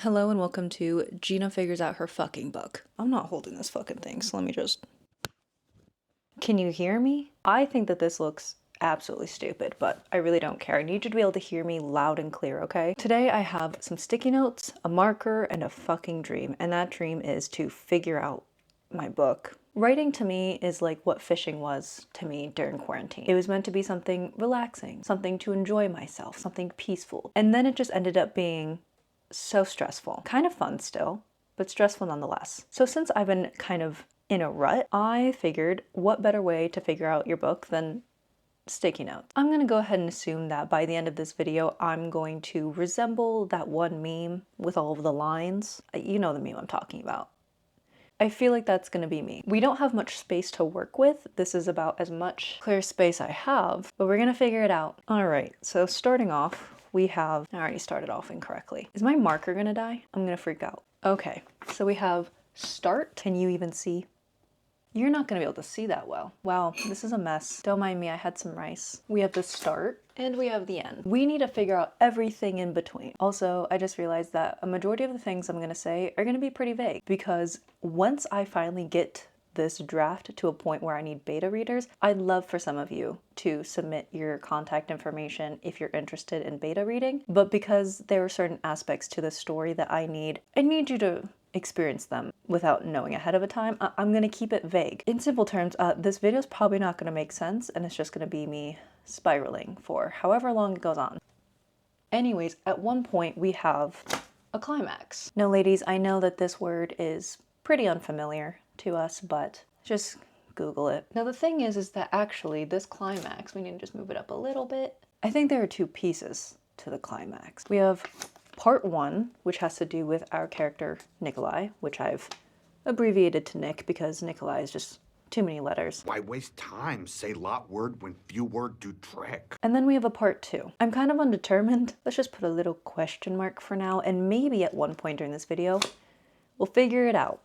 Hello and welcome to Gina Figures Out Her Fucking Book. I'm not holding this fucking thing, so let me just... Can you hear me? I think that this looks absolutely stupid, but I really don't care. I need you to be able to hear me loud and clear, okay? Today I have some sticky notes, a marker, and a fucking dream, and that dream is to figure out my book. Writing to me is like what fishing was to me during quarantine. It was meant to be something relaxing, something to enjoy myself, something peaceful. And then it just ended up being so stressful. Kind of fun still, but stressful nonetheless. So since I've been kind of in a rut, I figured what better way to figure out your book than sticky notes. I'm gonna go ahead and assume that by the end of this video, I'm going to resemble that one meme with all of the lines. You know the meme I'm talking about. I feel like that's gonna be me. We don't have much space to work with. This is about as much clear space I have, but we're gonna figure it out. All right, so starting off, we have, I already started off incorrectly. Is my marker gonna die? I'm gonna freak out. Okay, so we have start. Can you even see? You're not gonna be able to see that well. Wow, this is a mess. Don't mind me, I had some rice. We have the start and we have the end. We need to figure out everything in between. Also, I just realized that a majority of the things I'm gonna say are gonna be pretty vague because once I finally get this draft to a point where I need beta readers, I'd love for some of you to submit your contact information if you're interested in beta reading. But because there are certain aspects to the story that I need you to experience them without knowing ahead of a time. I'm gonna keep it vague. In simple terms, this video is probably not gonna make sense and it's just gonna be me spiraling for however long it goes on. Anyways, at one point we have a climax. Now ladies, I know that this word is pretty unfamiliar to us, but just Google it. Now the thing is that actually this climax, we need to just move it up a little bit. I think there are two pieces to the climax. We have part one, which has to do with our character Nikolai, which I've abbreviated to Nick because Nikolai is just too many letters. Why waste time? Say lot word when few word do trick. And then we have a part two. I'm kind of undetermined. Let's just put a little question mark for now, and maybe at one point during this video, we'll figure it out.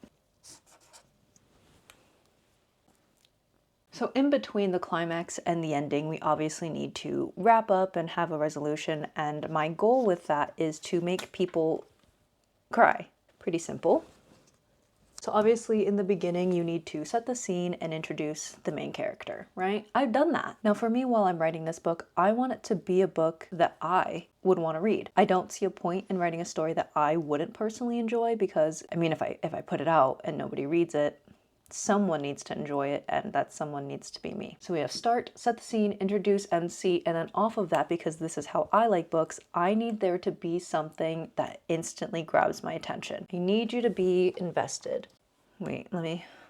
So in between the climax and the ending, we obviously need to wrap up and have a resolution, and my goal with that is to make people cry. Pretty simple. So obviously in the beginning, you need to set the scene and introduce the main character, right? I've done that. Now for me, while I'm writing this book, I want it to be a book that I would want to read. I don't see a point in writing a story that I wouldn't personally enjoy because, I mean, if I put it out and nobody reads it, someone needs to enjoy it, and that someone needs to be me. So we have start, set the scene, introduce, end, see, and then off of that, because this is how I like books, I need there to be something that instantly grabs my attention. I need you to be invested. Wait,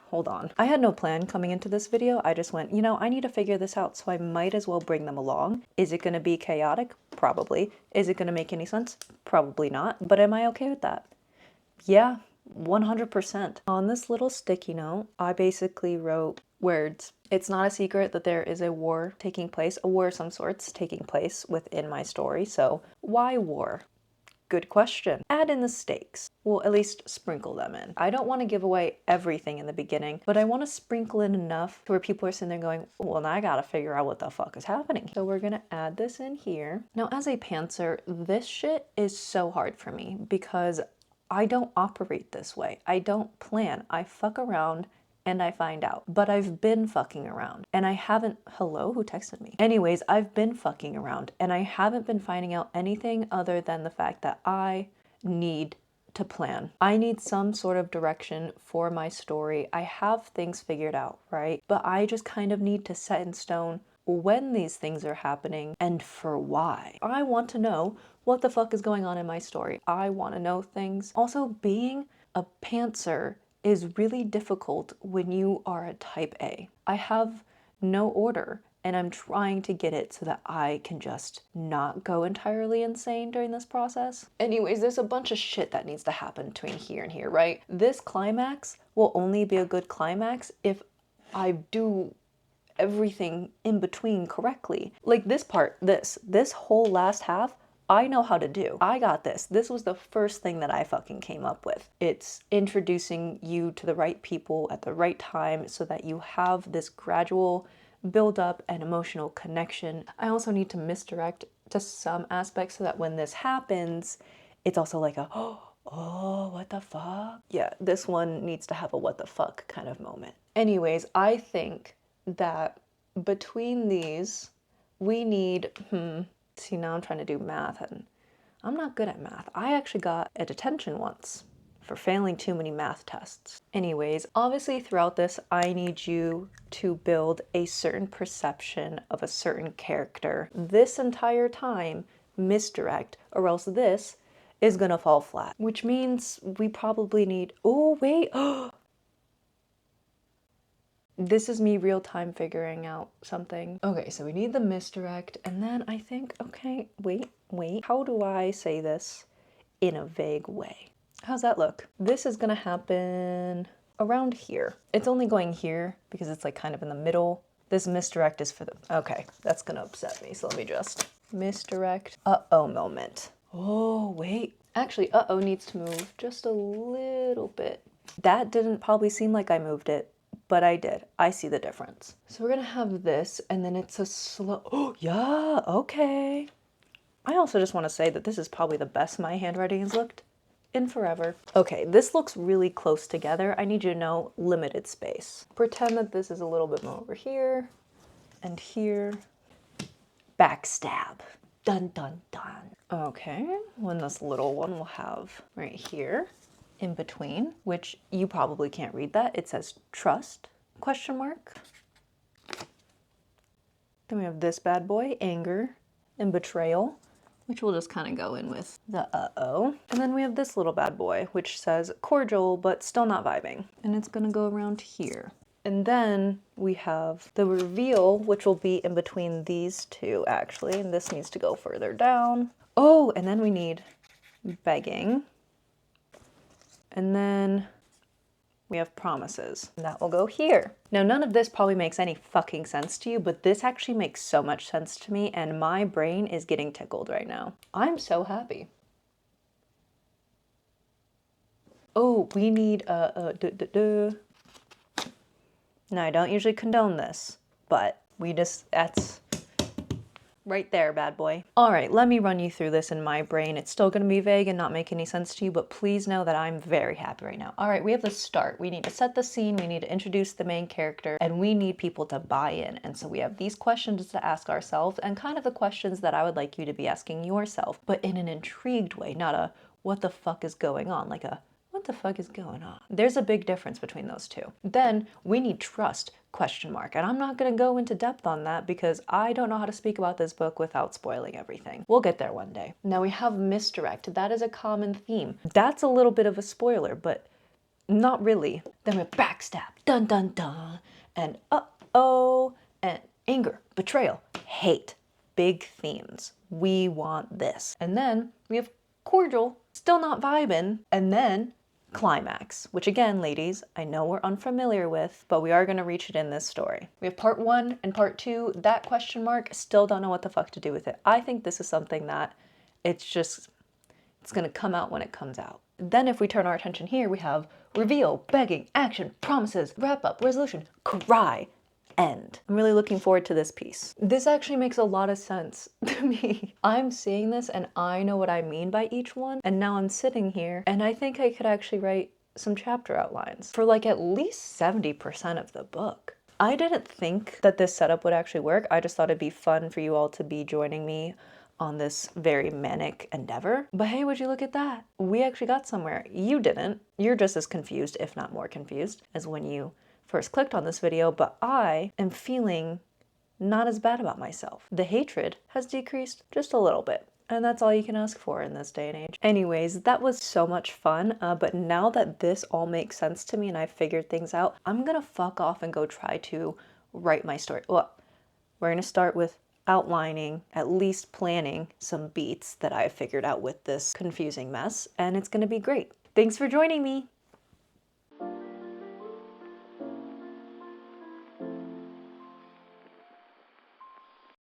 hold on. I had no plan coming into this video. I just went, you know, I need to figure this out, so I might as well bring them along. Is it gonna be chaotic? Probably. Is it gonna make any sense? Probably not. But am I okay with that? Yeah. 100%. On this little sticky note, I basically wrote words. It's not a secret that there is a war taking place, a war of some sorts taking place within my story. So why war? Good question. Add in the stakes. Well, at least sprinkle them in. I don't want to give away everything in the beginning, but I want to sprinkle in enough to where people are sitting there going, well, now I gotta figure out what the fuck is happening. So we're gonna add this in here. Now, as a pantser, this shit is so hard for me because I don't operate this way. I don't plan. I fuck around and I find out. But I've been fucking around and I haven't, hello, who texted me? Anyways, I've been fucking around and I haven't been finding out anything other than the fact that I need to plan. I need some sort of direction for my story. I have things figured out, right? But I just kind of need to set in stone when these things are happening and for why. I want to know what the fuck is going on in my story. I want to know things. Also, being a pantser is really difficult when you are a type A. I have no order and I'm trying to get it so that I can just not go entirely insane during this process. Anyways, there's a bunch of shit that needs to happen between here and here, right? This climax will only be a good climax if I do everything in between correctly. Like this part, this whole last half, I know how to do. I got this. This was the first thing that I fucking came up with. It's introducing you to the right people at the right time so that you have this gradual build up and emotional connection. I also need to misdirect to some aspects so that when this happens, it's also like a, oh oh, what the fuck? Yeah, this one needs to have a what the fuck kind of moment. Anyways, I think that between these, we need, see, now I'm trying to do math and I'm not good at math. I actually got a detention once for failing too many math tests. Anyways, obviously throughout this, I need you to build a certain perception of a certain character this entire time, misdirect, or else this is gonna fall flat. Which means we probably need, oh wait, this is me real time figuring out something. Okay, so we need the misdirect, and then I think, okay, wait, how do I say this in a vague way? How's that look? This is gonna happen around here. It's only going here because it's like kind of in the middle. This misdirect is for the, okay, that's gonna upset me. So let me just misdirect, uh-oh moment. Oh, wait. Actually, uh-oh needs to move just a little bit. That didn't probably seem like I moved it, but I did. I see the difference. So we're gonna have this, and then it's a slow, oh, yeah, okay. I also just wanna say that this is probably the best my handwriting has looked in forever. Okay, this looks really close together. I need you to know limited space. Pretend that this is a little bit more over here and here. Backstab. Dun, dun, dun. Okay, when this little one will have right here in between, which you probably can't read that. It says trust, question mark. Then we have this bad boy, anger and betrayal, which we'll just kind of go in with the uh-oh. And then we have this little bad boy, which says cordial, but still not vibing. And it's gonna go around here. And then we have the reveal, which will be in between these two, actually. And this needs to go further down. Oh, and then we need begging. And then we have promises. And that will go here. Now, none of this probably makes any fucking sense to you, but this actually makes so much sense to me, and my brain is getting tickled right now. I'm so happy. Oh, we need Now, I don't usually condone this, but that's right there, bad boy. All right, let me run you through this in my brain. It's still gonna be vague and not make any sense to you, but please know that I'm very happy right now. All right, we have the start. We need to set the scene, we need to introduce the main character, and we need people to buy in. And so we have these questions to ask ourselves and kind of the questions that I would like you to be asking yourself, but in an intrigued way, not a what the fuck is going on, like a what the fuck is going on? There's a big difference between those two. Then we need trust, question mark. And I'm not gonna go into depth on that because I don't know how to speak about this book without spoiling everything. We'll get there one day. Now we have misdirect. That is a common theme. That's a little bit of a spoiler, but not really. Then we have backstab, dun dun dun, and uh-oh, and anger, betrayal, hate. Big themes. We want this. And then we have cordial, still not vibing, and then climax, which again, ladies, I know we're unfamiliar with, but we are going to reach it in this story. We have part 1 and part 2. That question mark, still don't know what the fuck to do with it. I think this is something that it's going to come out when it comes out. Then if we turn our attention here, we have reveal, begging, action, promises, wrap up, resolution, cry, end. I'm really looking forward to this piece. This actually makes a lot of sense to me. I'm seeing this and I know what I mean by each one, and now I'm sitting here and I think I could actually write some chapter outlines for like at least 70% of the book. I didn't think that this setup would actually work. I just thought it'd be fun for you all to be joining me on this very manic endeavor. But hey, would you look at that? We actually got somewhere. You didn't. You're just as confused, if not more confused, as when you first clicked on this video, but I am feeling not as bad about myself. The hatred has decreased just a little bit, and that's all you can ask for in this day and age. Anyways, that was so much fun, but now that this all makes sense to me and I figured things out, I'm gonna fuck off and go try to write my story. Well, we're gonna start with outlining, at least planning some beats that I figured out with this confusing mess, and it's gonna be great. Thanks for joining me.